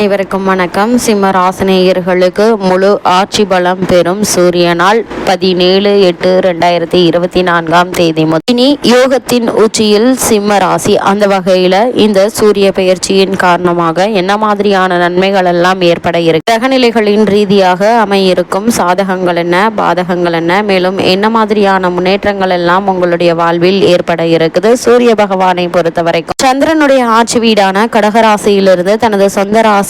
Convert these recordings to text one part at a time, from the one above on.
அனைவருக்கும் வணக்கம். சிம்ம ராசினியர்களுக்கு முழு ஆட்சி பலம் பெறும் சூரியனால் 17/8/2024 இனி யோகத்தின் உச்சியில் சிம்ம ராசி. அந்த வகையில இந்த சூரிய பெயர்ச்சியின் காரணமாக என்ன மாதிரியான நன்மைகள் எல்லாம் ஏற்பட இருக்கு, கிரகநிலைகளின் ரீதியாக அமையிருக்கும் சாதகங்கள் என்ன, பாதகங்கள் என்ன, மேலும் என்ன மாதிரியான முன்னேற்றங்கள் எல்லாம் உங்களுடைய வாழ்வில் ஏற்பட இருக்குது. சூரிய பகவானை பொறுத்த வரைக்கும் சந்திரனுடைய ஆட்சி வீடான கடகராசியிலிருந்து தனது சொந்த ராசியான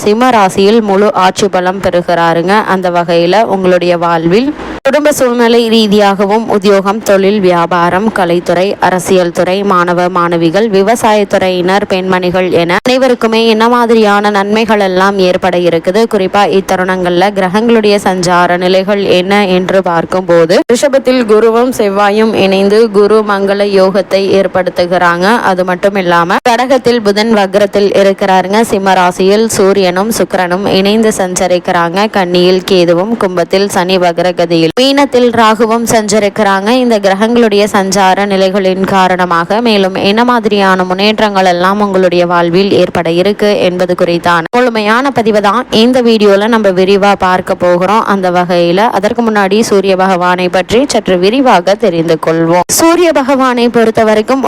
சிம்ம ராசியில் முழு ஆட்சி பலம் பெறுகிறாருங்க. அந்த வகையில உங்களுடைய வாழ்வில் குடும்ப சூழ்நிலை ரீதியாகவும் உத்தியோகம், தொழில், வியாபாரம், கலைத்துறை, அரசியல் துறை, மாணவ மாணவிகள், விவசாயத்துறையினர், பெண்மணிகள் என அனைவருக்குமே என்ன மாதிரியான நன்மைகள் எல்லாம் ஏற்பட இருக்குது. குறிப்பா இத்தருணங்கள்ல கிரகங்களுடைய சஞ்சார நிலைகள் என்ன என்று பார்க்கும் போது ரிஷபத்தில் குருவும் செவ்வாயும் இணைந்து குரு மங்கள யோகத்தை ஏற்படுத்துகிறாங்க. அது மட்டும் இல்லாம கடகத்தில் புதன் வக்ரத்தில் இருக்கிறாருங்க. சிம்ம ராசியில் சூரியனும் சுக்கிரனும் இணைந்து சஞ்சரிக்கிறாங்க. கன்னியில் கேதுவும், கும்பத்தில் சனி வக்ரகதியில், மீனத்தில் ராகுவும் சஞ்சரிக்கிறாங்க. இந்த கிரகங்களுடைய சஞ்சார நிலைகளின் காரணமாக மேலும் என்ன மாதிரியான முன்னேற்றங்கள் எல்லாம் உங்களுடைய வாழ்வில் ஏற்பட இருக்கு என்பது குறித்தான முழுமையான பதிவு தான் இந்த வீடியோல நம்ம விரிவா பார்க்க போகிறோம். அந்த வகையில அதற்கு முன்னாடி சூரிய பகவானை பற்றி சற்று விரிவாக தெரிந்து கொள்வோம். சூரிய பகவானை பொறுத்த வரைக்கும்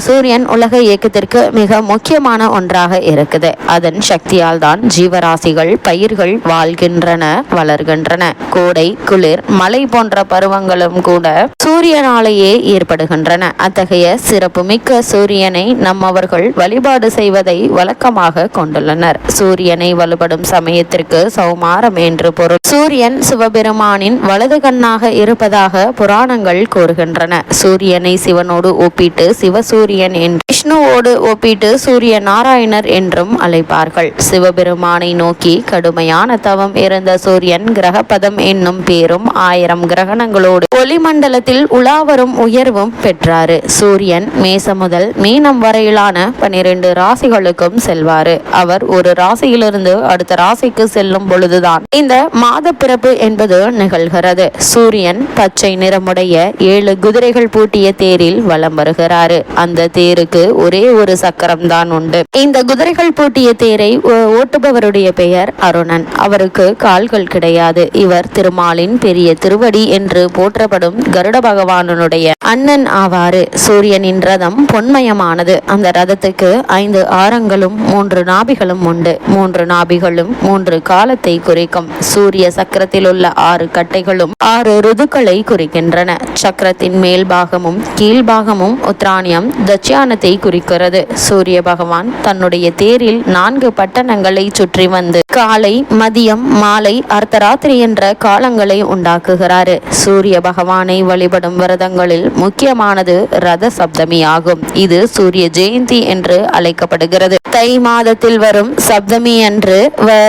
சூரியன் உலக இயக்கத்திற்கு மிக முக்கியமான ஒன்றாக இருக்குது. அதன் சக்தியால் தான் ஜீவராசிகள், பயிர்கள் வாழ்கின்றன, வளர்கின்றன. கோடை, குளிர், மழை போன்ற பருவங்களும் கூட சூரியனாலேயே ஏற்படுகின்றன. அத்தகைய சிறப்புமிக்க சூரியனை நம்மவர்கள் வழிபாடு செய்வதை வழக்கமாக கொண்டுள்ளனர். சூரியனை வழிபடும் சமயத்திற்கு சௌமாரம் என்று பொருள். சூரியன் சிவபெருமானின் வலது கண்ணாக இருப்பதாக புராணங்கள் கூறுகின்றன. சூரியனை சிவனோடு ஒப்பிட்டு சிவசூரியன் என்று, விஷ்ணுவோடு ஒப்பிட்டு சூரிய நாராயணர் என்றும் அழைப்பார்கள். சிவபெருமானை நோக்கி கடுமையான தவம் இருந்த சூரியன் கிரகபதம் என்னும் பேரும் 1000 கிரகணங்களோடு ஒளிமண்டலத்தில் உலாவரும் உயர்வும் பெற்றாரு. சூரியன் மேசம் முதல் மீனம் வரையிலான 12 ராசிகளுக்கும் செல்வாரு. அவர் ஒரு ராசியிலிருந்து அடுத்த ராசிக்கு செல்லும் பொழுதுதான் இந்த மாத பிறப்பு என்பது நிகழ்கிறது. சூரியன் பச்சை நிறமுடைய 7 குதிரைகள் பூட்டிய தேரில் வலம் வருகிறாரு. அந்த தேருக்கு ஒரே ஒரு சக்கரம் தான் உண்டு. இந்த குதிரைகள் பூட்டிய தேரை ஓட்டுபவருடைய பெயர் அருணன். அவருக்கு கால்கள் கிடையாது. இவர் திருமாலின் பெரிய திருவடி என்று போற்றப்படும் கருட பகவானுடைய அண்ணன் ஆவாறு. சூரியனின் ரதம் பொன்மயமானது. அந்த ரதத்துக்கு 5 ஆரங்களும் 3 நாபிகளும் உண்டு. 3 நாபிகளும் 3 காலத்தை குறிக்கும். சூரிய சக்கரத்தில் உள்ள 6 கட்டைகளும் 6 ருதுக்களை குறிக்கின்றன. சக்கரத்தின் மேல் பாகமும் கீழ்பாகமும் உத்ராணியம், தட்சியானத்தை குறிக்கிறது. சூரிய பகவான் தன்னுடைய தேரில் 4 பட்டணங்களை சுற்றி வந்து காலை, மதியம், மாலை, அர்த்தராத்திரி என்ற காலங்களை உண்டாக்குகிறாரு. சூரிய பகவானை வழிபடும் விரதங்களில் முக்கியமானது ரத சப்தமி ஆகும். இது சூரிய ஜெயந்தி என்று அழைக்கப்படுகிறது. தை மாதத்தில் வரும் சப்தமி அன்று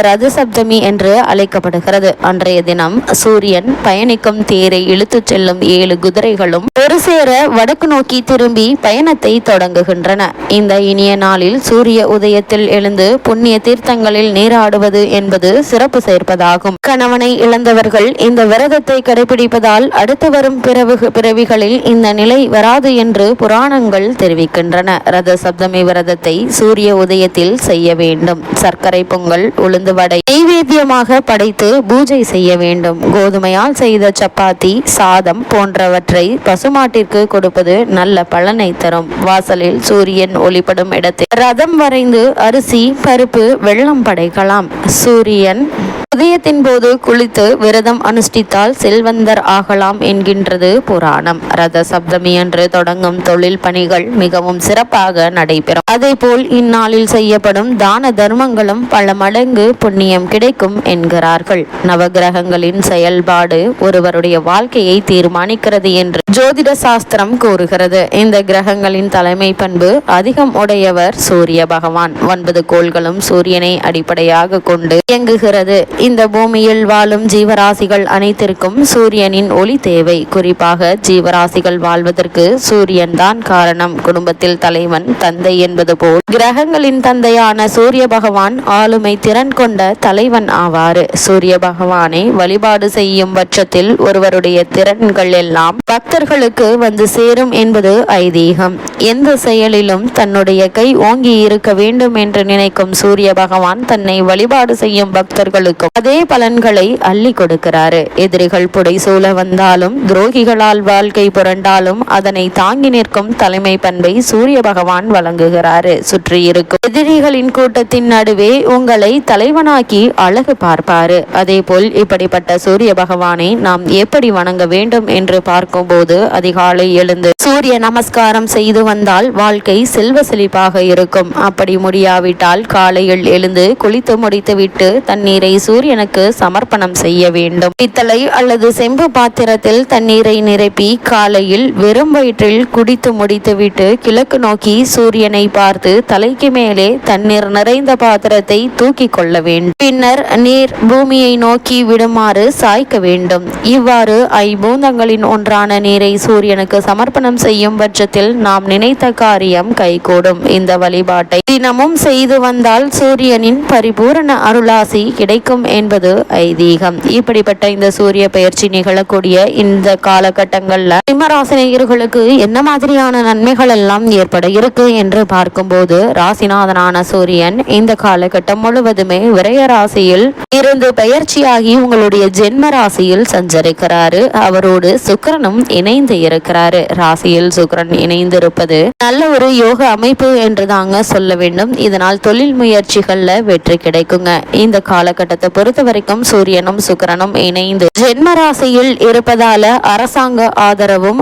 ரத சப்தமி என்று அழைக்கப்படுகிறது. அன்றைய தினம் சூரியன் பயணிக்கும் தேரை இழுத்து செல்லும் 7 குதிரைகளும் ஒரு சேர வடக்கு நோக்கி திரும்பி பயணத்தை தொடங்குகின்றன. இந்த இனிய நாளில் சூரிய உதயத்தில் எழுந்து புண்ணிய தீர்த்தங்களில் நீராடுவது என்பது சிறப்பு சேர்ப்பதாகும். கணவனை இழந்தவர்கள் இந்த விரதத்தை கடைபிடிப்பதால் அடுத்து வரும் பிறவிகளில் இந்த நிலை வராது என்று புராணங்கள் தெரிவிக்கின்றன. ரத சப்தமி விரதத்தை சூரிய உதயத்தில் செய்ய வேண்டும். சர்க்கரை பொங்கல், உளுந்து வடை நைவேத்தியமாக படைத்து பூஜை செய்ய வேண்டும். கோதுமையால் செய்த சப்பாத்தி, சாதம் போன்றவற்றை பசுமாட்டிற்கு கொடுப்பது நல்ல பலனை தரும். வாசலில் சூரியன் ஒளிப்படும் இடத்தில் ரதம் வரைந்து அரிசி, பருப்பு, வெள்ளம் படைக்கலாம். சூரியன் உதயத்தின் போது குளித்து விரதம் அனுஷ்டித்தால் செல்வந்தர் ஆகலாம் என்கின்றது புராணம். ரத சப்தமி அன்று தொடங்கும் தொழில் பணிகள் மிகவும் சிறப்பாக நடைபெறும். அதேபோல் இந்நாளில் செய்யப்படும் தான தர்மங்களும் பல மடங்கு புண்ணியம் கிடைக்கும் என்கிறார்கள். நவகிரகங்களின் செயல்பாடு ஒருவருடைய வாழ்க்கையை தீர்மானிக்கிறது என்று ஜோதிட சாஸ்திரம் கூறுகிறது. இந்த கிரகங்களின் தலைமை பண்பு அதிகம் உடையவர் சூரிய பகவான். 9 கோள்களும் சூரியனை அடிப்படையாக கொண்டு இயங்குகிறது. இந்த பூமியில் வாழும் ஜீவராசிகள் அனைத்திற்கும் சூரியனின் ஒளி தேவை. குறிப்பாக ஜீவராசிகள் வாழ்வதற்கு சூரியன் தான் காரணம். குடும்பத்தில் தலைவன் தந்தை என்பது போல் கிரகங்களின் தந்தையான சூரிய பகவான் ஆளுமை திறன் கொண்ட தலைவன் ஆவார். சூரிய பகவானை வழிபாடு செய்யும் பட்சத்தில் ஒருவருடைய திறன்கள் எல்லாம் பக்தர்களுக்கு வந்து சேரும் என்பது ஐதீகம். எந்த செயலிலும் தன்னுடைய கை ஓங்கி இருக்க வேண்டும் என்று நினைக்கும் சூரிய பகவான் தன்னை வழிபாடு செய்யும் பக்தர்களுக்கும் அதே பலன்களை அள்ளி கொடுக்கிறாரு. எதிரிகள் புடைசூழ வந்தாலும் துரோகிகளால் வாழ்க்கை புரண்டாலும் அதனை தாங்கி நிற்கும் தலைமை பண்பை சூரிய பகவான் வழங்குகிறாரு. சுற்றி இருக்கும் எதிரிகளின் கூட்டத்தின் நடுவே உங்களை தலைவனாக்கி அழகு பார்ப்பாரு. அதே போல் இப்படிப்பட்ட சூரிய பகவானை நாம் எப்படி வணங்க வேண்டும் என்று பார்க்கும்போது அதிகாலை எழுந்து சூரிய நமஸ்காரம் செய்து வந்தால் வாழ்க்கை செல்வ செழிப்பாக இருக்கும். அப்படி முடியாவிட்டால் காலையில் எழுந்து குளித்து முடித்துவிட்டு தண்ணீரை சூரியனுக்கு சமர்ப்பணம் செய்ய வேண்டும். பித்தளை அல்லது செம்பு பாத்திரத்தில் தண்ணீரை நிரப்பி காலையில் வெறும் வயிற்றில் குடித்து முடித்துவிட்டு கிழக்கு நோக்கி சூரியனை பார்த்து தலைக்கு மேலே தண்ணீர் நிறைந்த பாத்திரத்தை தூக்கி கொள்ள வேண்டும். பின்னர் நீர் பூமியை நோக்கி விடுமாறு சாய்க்க வேண்டும். இவ்வாறு ஐம்பூதங்களின் ஒன்றான நீரை சூரியனுக்கு சமர்ப்பணம் செய்யும் பட்சத்தில் நாம் நினைத்த காரியம் கைகூடும். இந்த வழிபாட்டை தினமும் செய்து வந்தால் சூரியனின் பரிபூரண அருளாசி கிடைக்கும் என்பது ஐதீகம். இப்படிப்பட்ட இந்த சூரிய பெயர்ச்சி நிகழக்கூடிய இந்த காலகட்டங்கள்ல சிம்மராசினியர்களுக்கு என்ன மாதிரியான நன்மைகள் எல்லாம் ஏற்பட இருக்கு என்று பார்க்கும்போது ராசிநாதனான சூரியன் இந்த காலகட்டம் முழுவதுமே விரய ராசியில் இருந்து பெயர்ச்சியாகி உங்களுடைய ஜென்ம ராசியில் சஞ்சரிக்கிறாரு. அவரோடு சுக்கிரனும் இணைந்து இருக்கிறாரு. ராசியில் சுக்கிரன் இணைந்திருப்பது நல்ல ஒரு யோக அமைப்பு என்று தாங்க சொல்ல வேண்டும். இதனால் தொழில் முயற்சிகள்ல வெற்றி கிடைக்குங்க. இந்த காலகட்டத்தை பொறுத்த வரைக்கும் சூரியனும் சுக்கிரனும் இணைந்து ஜென்ம ராசியில் இருப்பதால அரசாங்க ஆதரவும்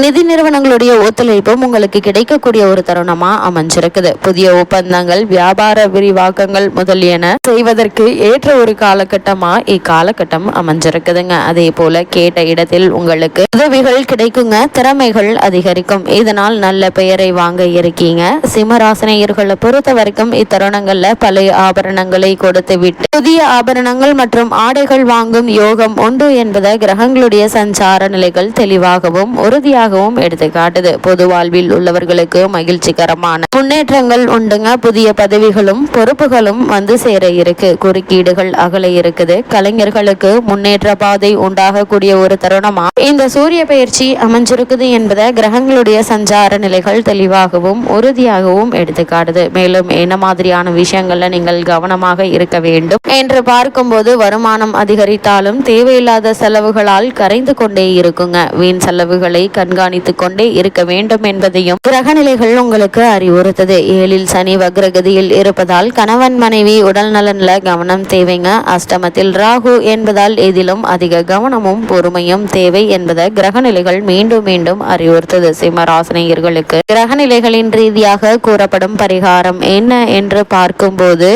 நிதி நிறுவனங்களுடைய ஒத்துழைப்பும் உங்களுக்கு கிடைக்கக்கூடிய ஒரு தருணமா அமைஞ்சிருக்குது. புதிய ஒப்பந்தங்கள் வியாபார விரிவாக்கங்கள் முதலியன செய்வதற்கு ஏற்ற ஒரு காலகட்டமா இக்காலகட்டம் அமைஞ்சிருக்குதுங்க. அதே போல கேட்ட இடத்தில் உங்களுக்கு உதவிகள் கிடைக்குங்க. திறமைகள் அதிகரிக்கும். இதனால் நல்ல பெயரை வாங்க இருக்கீங்க. சிம்மராசினியர்களை பொறுத்த வரைக்கும் இத்தருணங்கள்ல பழைய ஆபரணங்களை கொடுத்து விட்டு புதிய ஆபரணங்கள் மற்றும் ஆடைகள் வாங்கும் யோகம் உண்டு என்பதை கிரகங்களுடைய சஞ்சார நிலைகள் தெளிவாகவும் உறுதியாக எடுத்து காட்டுது. பொது வாழ்வில் உள்ளவர்களுக்கு மகிழ்ச்சிகரமான முன்னேற்றங்கள் உண்டுங்க. புதிய பதவிகளும் பொறுப்புகளும் வந்து சேர இருக்கு. குறுக்கீடுகள் அகல இருக்குது. கலைஞர்களுக்கு முன்னேற்ற பாதை உண்டாகக்கூடிய ஒரு தருணமா இந்த சூரிய பயிற்சி அமைஞ்சிருக்குது என்பதை கிரகங்களுடைய சஞ்சார நிலைகள் தெளிவாகவும் உறுதியாகவும் எடுத்து காட்டுது. மேலும் என்ன மாதிரியான விஷயங்கள்ல நீங்கள் கவனமாக இருக்க வேண்டும் என்று பார்க்கும்போது வருமானம் அதிகரித்தாலும் தேவையில்லாத செலவுகளால் கரைந்து கொண்டே இருக்குங்க. வீண் செலவுகளை கண்காணித்துக் கொண்டே இருக்க வேண்டும் என்பதையும் கிரகநிலைகள் உங்களுக்கு அறிவுறுத்தது. 7ல் சனி வக்ரகதியில் இருப்பதால் கணவன் மனைவி உடல் நலன்ல கவனம் தேவைங்க. அஷ்டமத்தில் ராகு என்பதால் எதிலும் அதிக கவனமும் பொறுமையும் தேவை என்பதை கிரகநிலைகள் மீண்டும் மீண்டும் அறிவுறுத்தது. சிம்மராசினியர்களுக்கு கிரகநிலைகளின் ரீதியாக கூறப்படும் பரிகாரம் என்ன என்று பார்க்கும்போது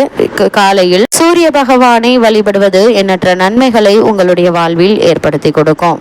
காலையில் சூரிய பகவானை வழிபடுவது எண்ணற்ற நன்மைகளை உங்களுடைய வாழ்வில் ஏற்படுத்தி கொடுக்கும்.